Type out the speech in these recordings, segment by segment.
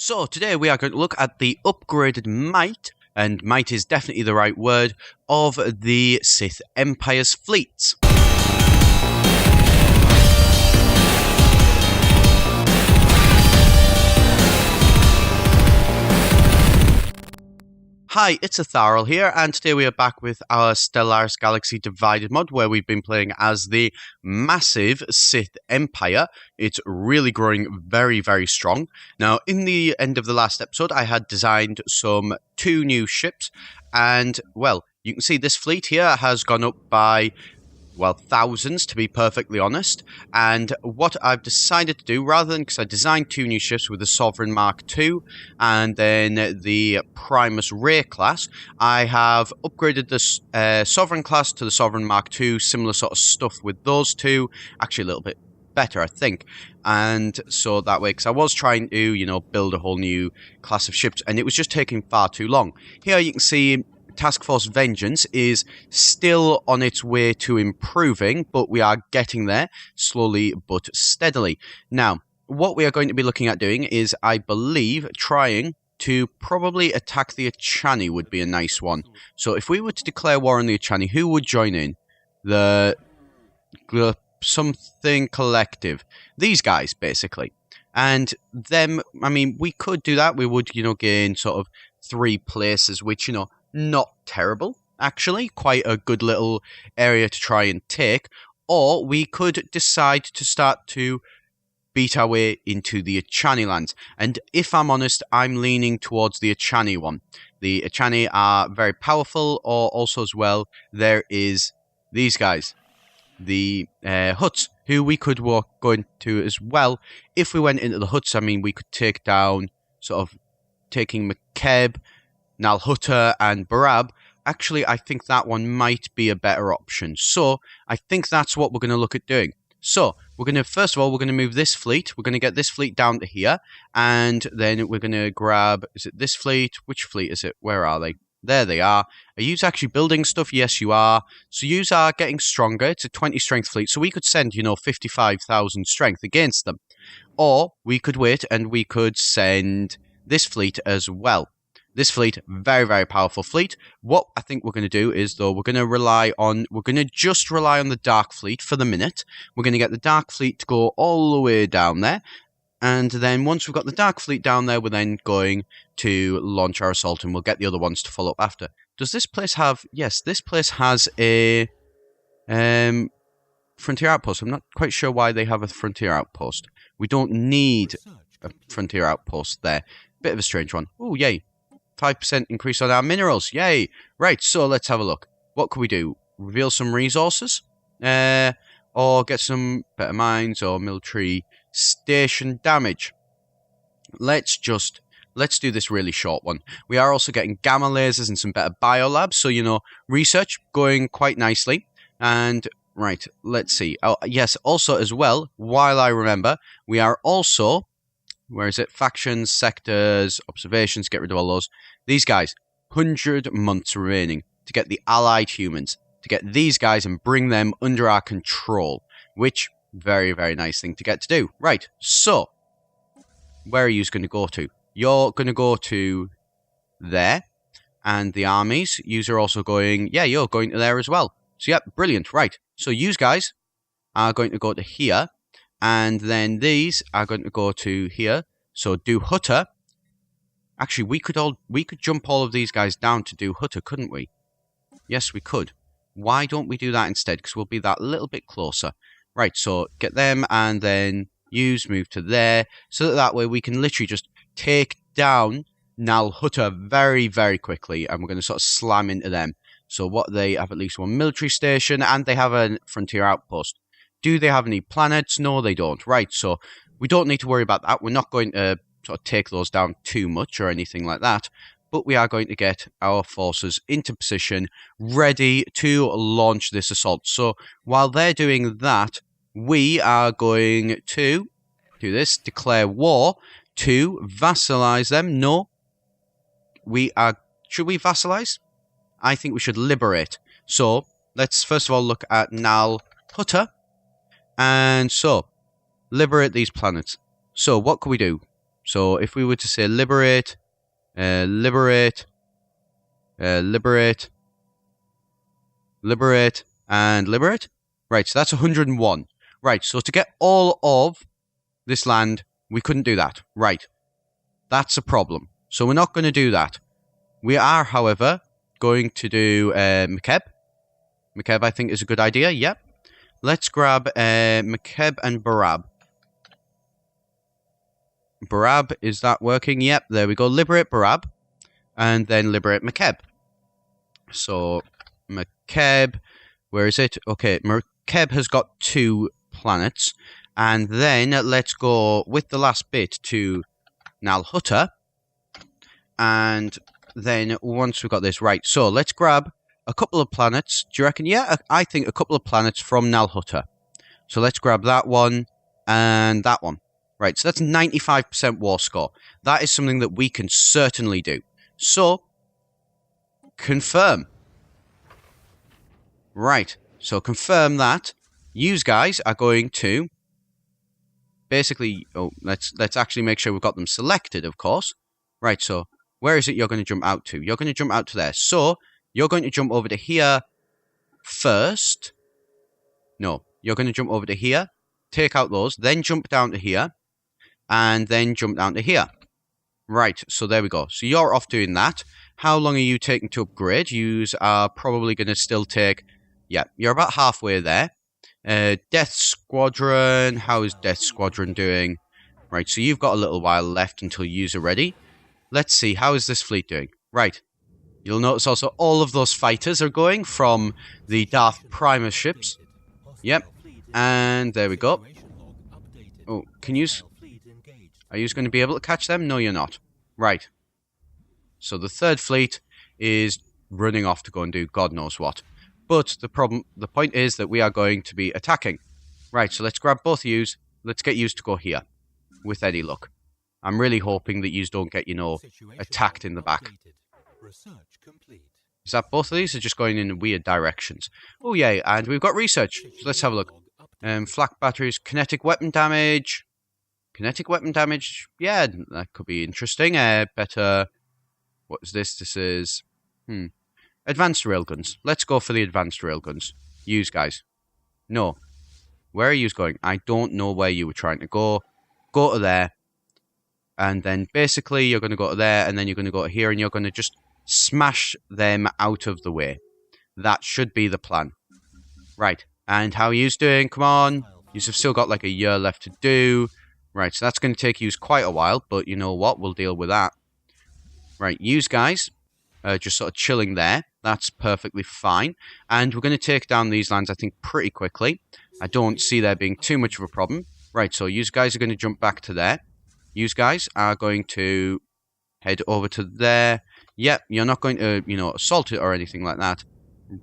So today we are going to look at the upgraded might, and might is definitely the right word, of the Sith Empire's fleets. Hi, it's Etharal here, and today we are back with our Stellaris Galaxy Divided mod, where we've been playing as the massive Sith Empire. It's really growing very, very strong. Now, in the end of the last episode, I had designed two new ships, and, well, you can see this fleet here has gone up by, well, thousands, to be perfectly honest. And what I've decided to do, rather than, because I designed two new ships with the Sovereign Mark II and then the Primus Rae class, I have upgraded the Sovereign class to the Sovereign Mark II, similar sort of stuff with those two, actually a little bit better, I think. And so that way, because I was trying to, build a whole new class of ships, and it was just taking far too long. Here you can see Task Force Vengeance is still on its way to improving, but we are getting there slowly but steadily. Now, what we are going to be looking at doing is, I believe, trying to probably attack the Achani would be a nice one. So if we were to declare war on the Achani, who would join in? The something collective. These guys, basically. And them, I mean, we could do that. We would, gain sort of 3 places, which, not terrible, actually. Quite a good little area to try and take. Or we could decide to start to beat our way into the Achani lands. And if I'm honest, I'm leaning towards the Achani one. The Achani are very powerful, or also as well, there is these guys. The Hutts, who we could go into as well. If we went into the Hutts, I mean, we could take down, sort of, taking McKeb, Nal Hutta and Barab. Actually, I think that one might be a better option. So, I think that's what we're going to look at doing. So, first of all, we're going to move this fleet. We're going to get this fleet down to here. And then we're going to grab, is it this fleet? Which fleet is it? Where are they? There they are. Are you actually building stuff? Yes, you are. So, you are getting stronger. It's a 20 strength fleet. So, we could send, 55,000 strength against them. Or, we could wait and we could send this fleet as well. This fleet, very, very powerful fleet. What I think we're going to do is, though, we're going to just rely on the Dark Fleet for the minute. We're going to get the Dark Fleet to go all the way down there. And then once we've got the Dark Fleet down there, we're then going to launch our assault, and we'll get the other ones to follow up after. Does this place have... Yes, this place has a frontier outpost. I'm not quite sure why they have a frontier outpost. We don't need a frontier outpost there. Bit of a strange one. Oh, yay. 5% increase on our minerals. Yay. Right, so let's have a look. What could we do? Reveal some resources? Or get some better mines or military station damage. Let's do this really short one. We are also getting gamma lasers and some better biolabs. So, research going quite nicely. And, right, let's see. Oh, yes, also as well, while I remember, we are also... Where is it? Factions, sectors, observations, get rid of all those. These guys, 100 months remaining to get the allied humans, to get these guys and bring them under our control, which, very, very nice thing to get to do. Right, so, where are you going to go to? You're going to go to there, and the armies, yous are also going, yeah, you're going to there as well. So, yeah, brilliant, right. So, yous guys are going to go to here. And then these are going to go to here. So do Hutta. Actually, we could jump all of these guys down to do Hutta, couldn't we? Yes, we could. Why don't we do that instead? Because we'll be that little bit closer. Right, so get them and then move to there. So that way we can literally just take down Nal Hutta very, very quickly. And we're going to sort of slam into them. So what, they have at least one military station and they have a frontier outpost. Do they have any planets? No, they don't. Right, so we don't need to worry about that. We're not going to sort of take those down too much or anything like that. But we are going to get our forces into position, ready to launch this assault. So while they're doing that, we are going to do this, declare war, to vassalize them. No, should we vassalize? I think we should liberate. So let's first of all look at Nal Hutta. And so, liberate these planets. So, what can we do? So if we were to say liberate, liberate, liberate, liberate, and liberate. Right, so that's 101. Right, so to get all of this land, we couldn't do that. Right, that's a problem. So we're not going to do that. We are, however, going to do Mekeb. Mekeb, I think, is a good idea. Yep. Let's grab Mekeb and Barab. Barab, is that working? Yep, there we go. Liberate Barab. And then liberate Mekeb. So, Mekeb, where is it? Okay, Mekeb has got 2 planets. And then let's go with the last bit to Nalhutta. And then once we've got this, right, so let's grab a couple of planets. Do you reckon? Yeah, I think a couple of planets from Nalhutta. So let's grab that one and that one. Right, so that's 95% war score. That is something that we can certainly do. So, confirm. Right, so confirm that. You guys are going to basically... Oh, let's actually make sure we've got them selected, of course. Right, so where is it you're going to jump out to? You're going to jump out to there. So, you're going to jump over to here first. No, you're going to jump over to here. Take out those. Then jump down to here. And then jump down to here. Right, so there we go. So you're off doing that. How long are you taking to upgrade? You are probably going to still take... Yeah, you're about halfway there. Death Squadron. How is Death Squadron doing? Right, so you've got a little while left until you're ready. Let's see, how is this fleet doing? Right. You'll notice also all of those fighters are going from the Darth Primus ships. Yep. And there we go. Oh, can you... Are you going to be able to catch them? No, you're not. Right. So the third fleet is running off to go and do God knows what. But the point is that we are going to be attacking. Right, so let's grab both of yous. Let's get yous to go here. With any luck. I'm really hoping that yous don't get, you know, attacked in the back. Is that both of these are just going in weird directions? Oh, yeah, and we've got research. So let's have a look. Flak batteries, kinetic weapon damage... Kinetic weapon damage, yeah, that could be interesting. Better, what is this? This is, advanced railguns. Let's go for the advanced railguns. Yous guys. No. Where are yous going? I don't know where you were trying to go. Go to there. And then basically you're going to go to there, and then you're going to go to here, and you're going to just smash them out of the way. That should be the plan. Right. And how are yous doing? Come on. Yous have still got like a year left to do. Right, so that's going to take yous quite a while, but you know what? We'll deal with that. Right, yous guys just sort of chilling there. That's perfectly fine. And we're going to take down these lands, I think, pretty quickly. I don't see there being too much of a problem. Right, so yous guys are going to jump back to there. Yous guys are going to head over to there. Yep, you're not going to, you know, assault it or anything like that.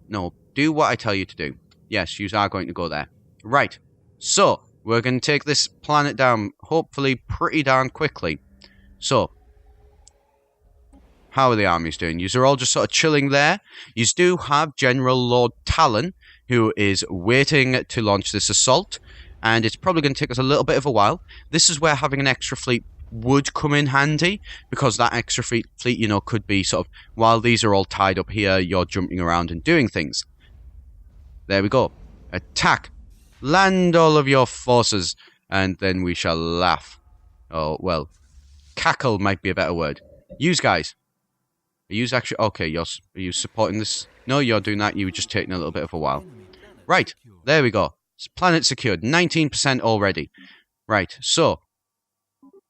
No, do what I tell you to do. Yes, yous are going to go there. Right, so... We're going to take this planet down, hopefully, pretty darn quickly. So, how are the armies doing? Yous are all just sort of chilling there. Yous do have General Lord Talon, who is waiting to launch this assault. And it's probably going to take us a little bit of a while. This is where having an extra fleet would come in handy. Because that extra fleet, you know, could be sort of... While these are all tied up here, you're jumping around and doing things. There we go. Attack! Land all of your forces, and then we shall laugh. Oh, well, cackle might be a better word. Yous guys. Are yous actually... Okay, are you supporting this? No, you're doing that. You were just taking a little bit of a while. Right, there we go. Planet secured. 19% already. Right, so,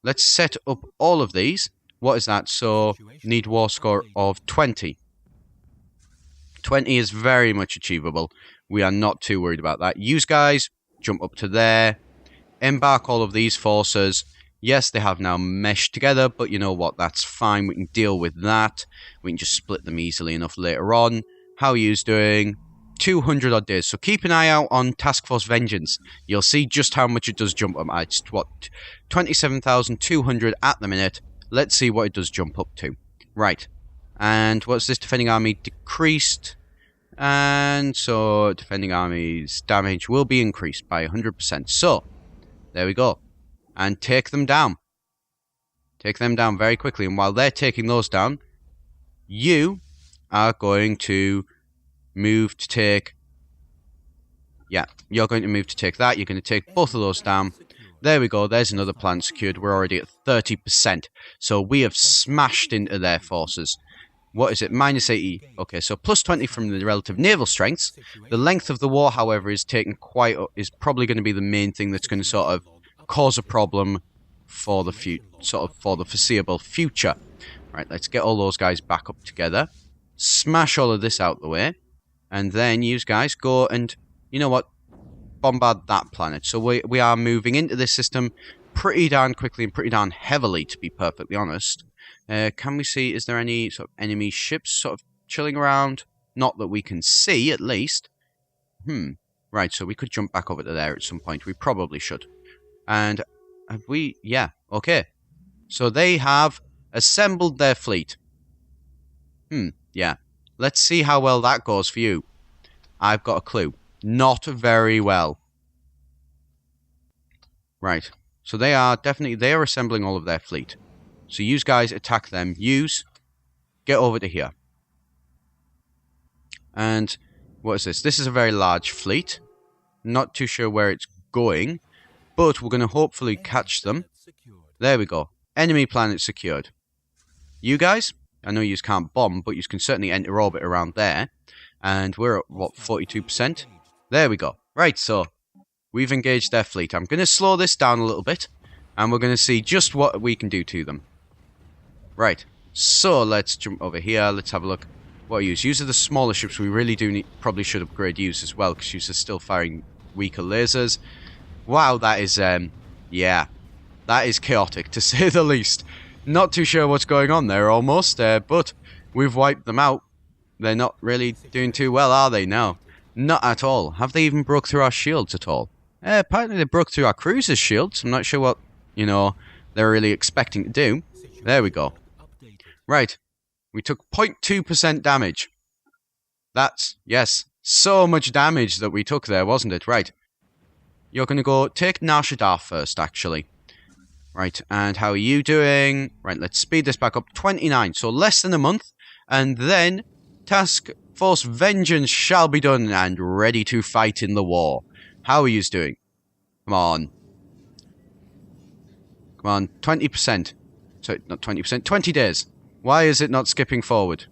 let's set up all of these. What is that? So, need war score of 20. 20 is very much achievable. We are not too worried about that. Yous guys, jump up to there. Embark all of these forces. Yes, they have now meshed together, but you know what? That's fine. We can deal with that. We can just split them easily enough later on. How are yous doing? 200 odd days. So keep an eye out on Task Force Vengeance. You'll see just how much it does jump up. It's what? 27,200 at the minute. Let's see what it does jump up to. Right. And what's this? Defending army decreased. And so defending army's damage will be increased by 100%. So, there we go. And take them down. Take them down very quickly. And while they're taking those down, you are going to move to take... Yeah, you're going to move to take that. You're going to take both of those down. There we go. There's another planet secured. We're already at 30%. So we have smashed into their forces. What is it? Minus 80. Okay, so plus 20 from the relative naval strengths. The length of the war, however, is probably going to be the main thing that's going to sort of cause a problem for the foreseeable future. Right, let's get all those guys back up together. Smash all of this out the way. And then you guys go and, you know what? Bombard that planet. So we are moving into this system pretty darn quickly and pretty darn heavily, to be perfectly honest. Can we see, is there any sort of enemy ships sort of chilling around? Not that we can see, at least. Right, so we could jump back over to there at some point. We probably should. And have we... Yeah, okay. So they have assembled their fleet. Yeah. Let's see how well that goes for you. I've got a clue. Not very well. Right. So they are assembling all of their fleet. So you guys attack them. Get over to here. And what is this? This is a very large fleet. Not too sure where it's going. But we're going to hopefully catch them. There we go. Enemy planet secured. You guys, I know you can't bomb, but you can certainly enter orbit around there. And we're at, what, 42%? There we go. Right, so we've engaged their fleet. I'm going to slow this down a little bit. And we're going to see just what we can do to them. Right, so let's jump over here. Let's have a look. What use? Use of the smaller ships. We really do probably should upgrade use as well, because use is still firing weaker lasers. Wow, that is, yeah. That is chaotic, to say the least. Not too sure what's going on there, almost. But we've wiped them out. They're not really doing too well, are they? No. Not at all. Have they even broke through our shields at all? Apparently they broke through our cruisers' shields. I'm not sure what, they're really expecting to do. There we go. Right. We took 0.2% damage. That's, yes, so much damage that we took there, wasn't it? Right. You're going to go take Nar Shaddaa first, actually. Right, and how are you doing? Right, let's speed this back up. 29, so less than a month. And then, Task Force Vengeance shall be done and ready to fight in the war. How are you doing? Come on. Come on, 20%. Sorry, not 20%, 20 days. Why is it not skipping forward?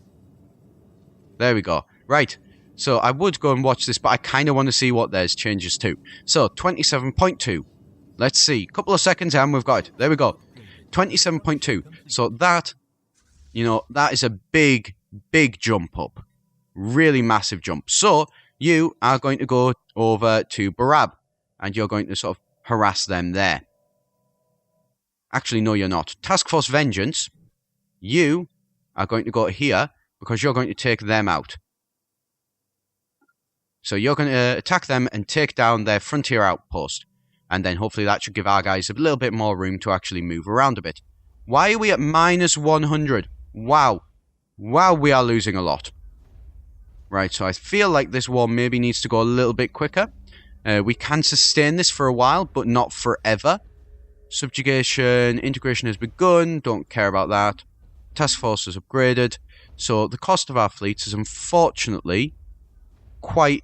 There we go. Right, so I would go and watch this, but I kind of want to see what there's changes to. So, 27.2. Let's see. Couple of seconds and we've got it. There we go. 27.2. So that, that is a big, big jump up. Really massive jump. So, you are going to go over to Barab. And you're going to sort of harass them there. Actually, no, you're not. Task Force Vengeance. You are going to go here because you're going to take them out. So you're going to attack them and take down their frontier outpost. And then hopefully that should give our guys a little bit more room to actually move around a bit. Why are we at minus 100? Wow. Wow, we are losing a lot. Right, so I feel like this war maybe needs to go a little bit quicker. We can sustain this for a while, but not forever. Subjugation, integration has begun. Don't care about that. Task force is upgraded. So the cost of our fleets is unfortunately quite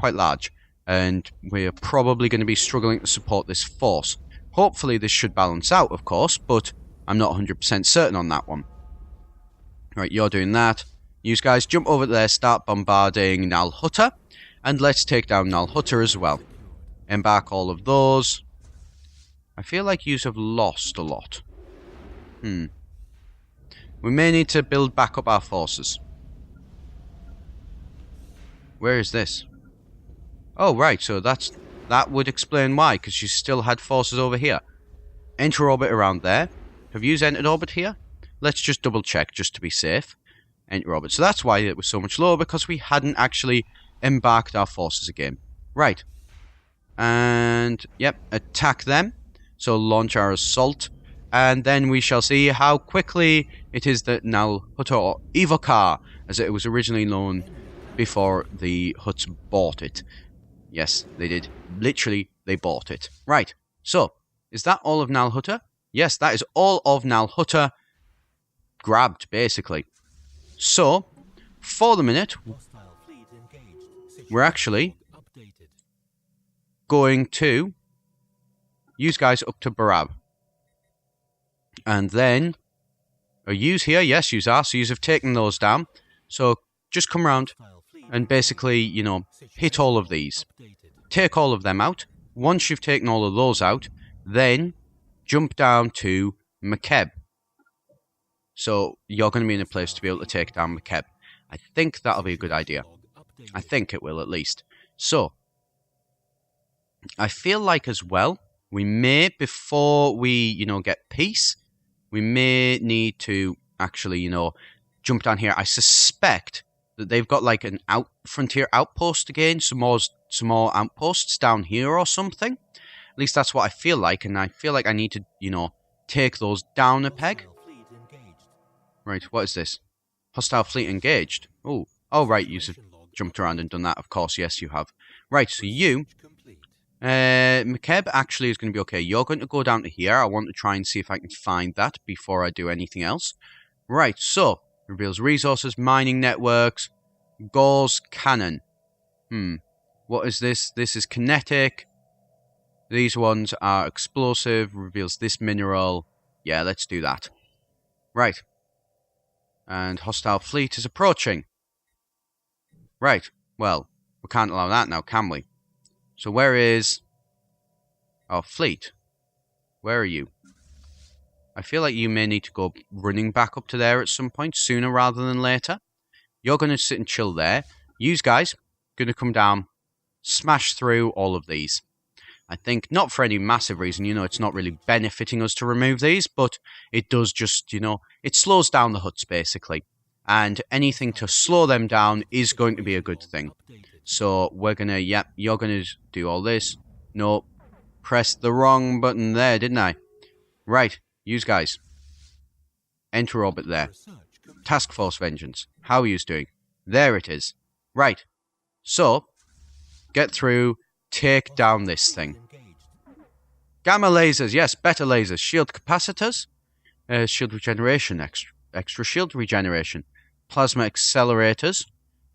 large. And we're probably going to be struggling to support this force. Hopefully this should balance out, of course, but I'm not 100% certain on that one. Right, you're doing that. You guys jump over there, start bombarding Nal Hutta, and let's take down Nal Hutta as well. Embark all of those. I feel like you have lost a lot. We may need to build back up our forces. Where is this? Oh, right, so that would explain why, because you still had forces over here. Enter orbit around there. Have you entered orbit here? Let's just double check, just to be safe. Enter orbit. So that's why it was so much lower, because we hadn't actually embarked our forces again. Right. And, yep, attack them. So launch our assault. And then we shall see how quickly it is that Nal Hutta, or Evokar, as it was originally known before the Hutts bought it. Yes, they did. Literally, they bought it. Right. So, is that all of Nal Hutta? Yes, that is all of Nal Hutta grabbed, basically. So, for the minute, we're actually going to use guys up to Barab. And then, use here, yes, use are, so you have taken those down. So, just come around and basically, you know, hit all of these. Take all of them out. Once you've taken all of those out, then jump down to Makeb. So, you're going to be in a place to be able to take down Makeb. I think that'll be a good idea. I think it will, at least. So, I feel like as well, we may, before we, you know, get peace, we may need to actually, you know, jump down here. I suspect that they've got like an frontier outpost again, some more outposts down here or something. At least that's what I feel like, and I feel like I need to, you know, take those down a peg. Right, what is this? Hostile fleet engaged. Oh, right, you've jumped around and done that. Of course, yes, you have. Right, so you, Makeb actually is going to be okay. You're going to go down to here. I want to try and see if I can find that before I do anything else. Right, so, reveals resources, mining networks, Gauze cannon. What is this? This is kinetic. These ones are explosive, reveals this mineral. Yeah, let's do that. Right. And hostile fleet is approaching. Right, well, we can't allow that now, can we? So where is our fleet? Where are you? I feel like you may need to go running back up to there at some point, sooner rather than later. You're going to sit and chill there. Yous guys, going to come down, smash through all of these. I think, not for any massive reason, you know, it's not really benefiting us to remove these, but it does just, you know, it slows down the huts, basically. And anything to slow them down is going to be a good thing. So, we're going to, yep, you're going to do all this. No, pressed the wrong button there, didn't I? Right, yous guys. Enter orbit there. Task Force Vengeance. How are yous doing? There it is. Right, so, get through. Take down this thing. Gamma lasers, yes, better lasers. Shield capacitors, shield regeneration, extra shield regeneration. Plasma accelerators,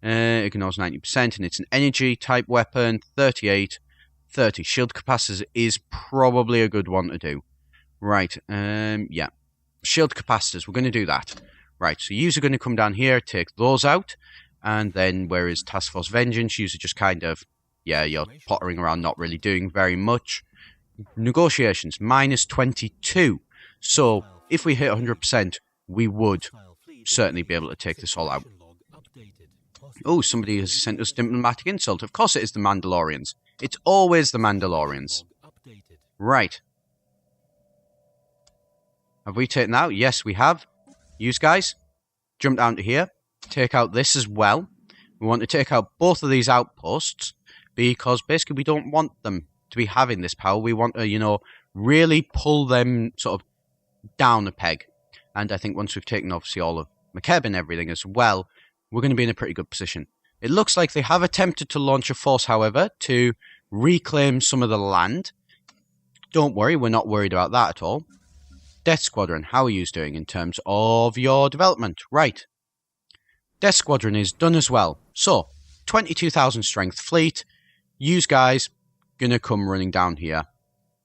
ignores 90%, and it's an energy type weapon. 38, 30. Shield capacitors is probably a good one to do. Right, yeah. Shield capacitors, we're going to do that. Right, so yous are going to come down here, take those out, and then where is Task Force Vengeance? Yous are just kind of, yeah, you're pottering around, not really doing very much. Negotiations, minus 22. So, if we hit 100%, we would certainly be able to take this all out. Oh, somebody has sent us diplomatic insult. Of course it is the Mandalorians. It's always the Mandalorians. Right. Have we taken out? Yes, we have. Yous guys, jump down to here. Take out this as well. We want to take out both of these outposts, because basically we don't want them to be having this power. We want to, you know, really pull them sort of down a peg. And I think once we've taken, obviously, all of Makeb and everything as well, we're going to be in a pretty good position. It looks like they have attempted to launch a force, however, to reclaim some of the land. Don't worry, we're not worried about that at all. Death Squadron, how are you doing in terms of your development? Right. Death Squadron is done as well. So, 22,000 strength fleet. Yous guys gonna come running down here,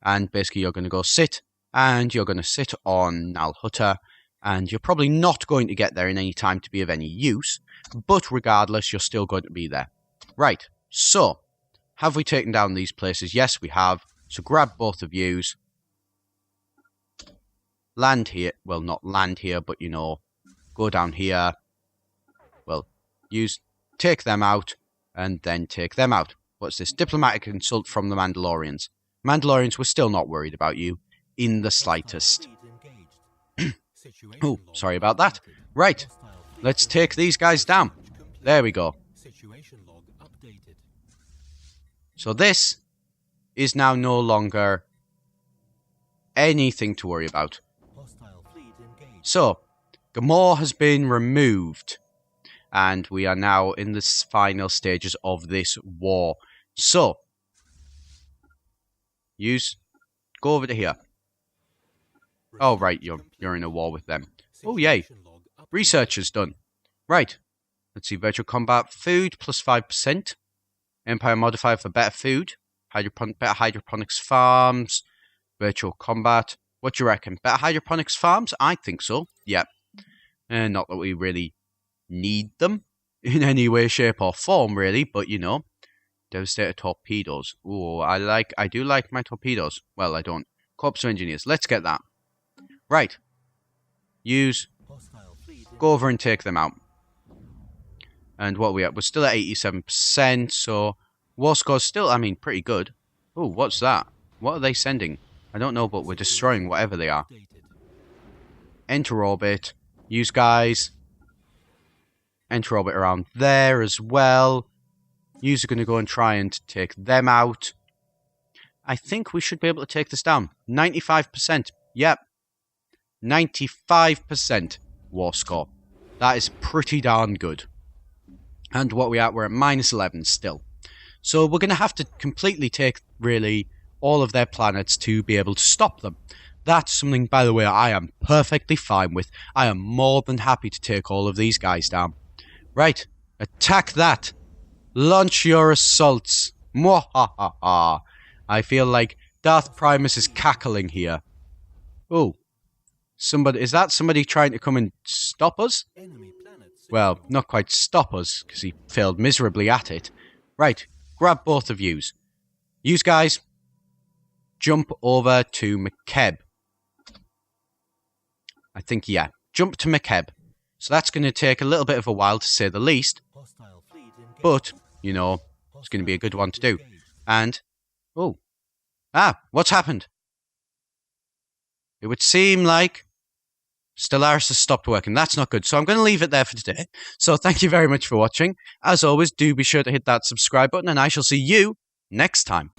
and basically you're gonna go sit, and you're gonna sit on Nal Hutta, and you're probably not going to get there in any time to be of any use, but regardless, you're still going to be there. Right, so, have we taken down these places? Yes, we have. So grab both of yous. Land here, well, not land here, but, you know, go down here. Well, take them out, and then take them out. What's this? Diplomatic insult from the Mandalorians. Mandalorians, we're still not worried about you in the slightest. Oh, sorry about that. Right, let's take these guys down. There we go. So this is now no longer anything to worry about. So, Gamorre has been removed, and we are now in the final stages of this war. So, go over to here. Oh, right, you're in a war with them. Oh, yay. Research is done. Right. Let's see, virtual combat. Food, plus 5%. Empire modifier for better food. Better hydroponics farms. Virtual combat. What do you reckon? Better hydroponics farms? I think so. Yep. And not that we really need them in any way, shape, or form, really, but you know. Devastator torpedoes. Ooh, I do like my torpedoes. Well, I don't. Corps of Engineers. Let's get that. Right. Use. Go over and take them out. And what are we at? We're still at 87%, so war score's still, I mean, pretty good. Ooh, what's that? What are they sending? I don't know, but we're destroying whatever they are. Enter orbit. Use guys. Enter orbit around there as well. Use are going to go and try and take them out. I think we should be able to take this down. 95%. Yep. 95% war score. That is pretty darn good. And what we're at minus 11 still. So we're going to have to completely take, really, all of their planets to be able to stop them. That's something, by the way, I am perfectly fine with. I am more than happy to take all of these guys down. Right. Attack that. Launch your assaults. Mwahaha. I feel like Darth Primus is cackling here. Oh. Is that somebody trying to come and stop us? Well, not quite stop us, because he failed miserably at it. Right. Grab both of yous. Yous guys. Jump over to McKeb. I think, yeah. Jump to McKeb. So that's going to take a little bit of a while, to say the least. But, you know, it's going to be a good one to do. And, oh. What's happened? It would seem like Stellaris has stopped working. That's not good. So I'm going to leave it there for today. So thank you very much for watching. As always, do be sure to hit that subscribe button, and I shall see you next time.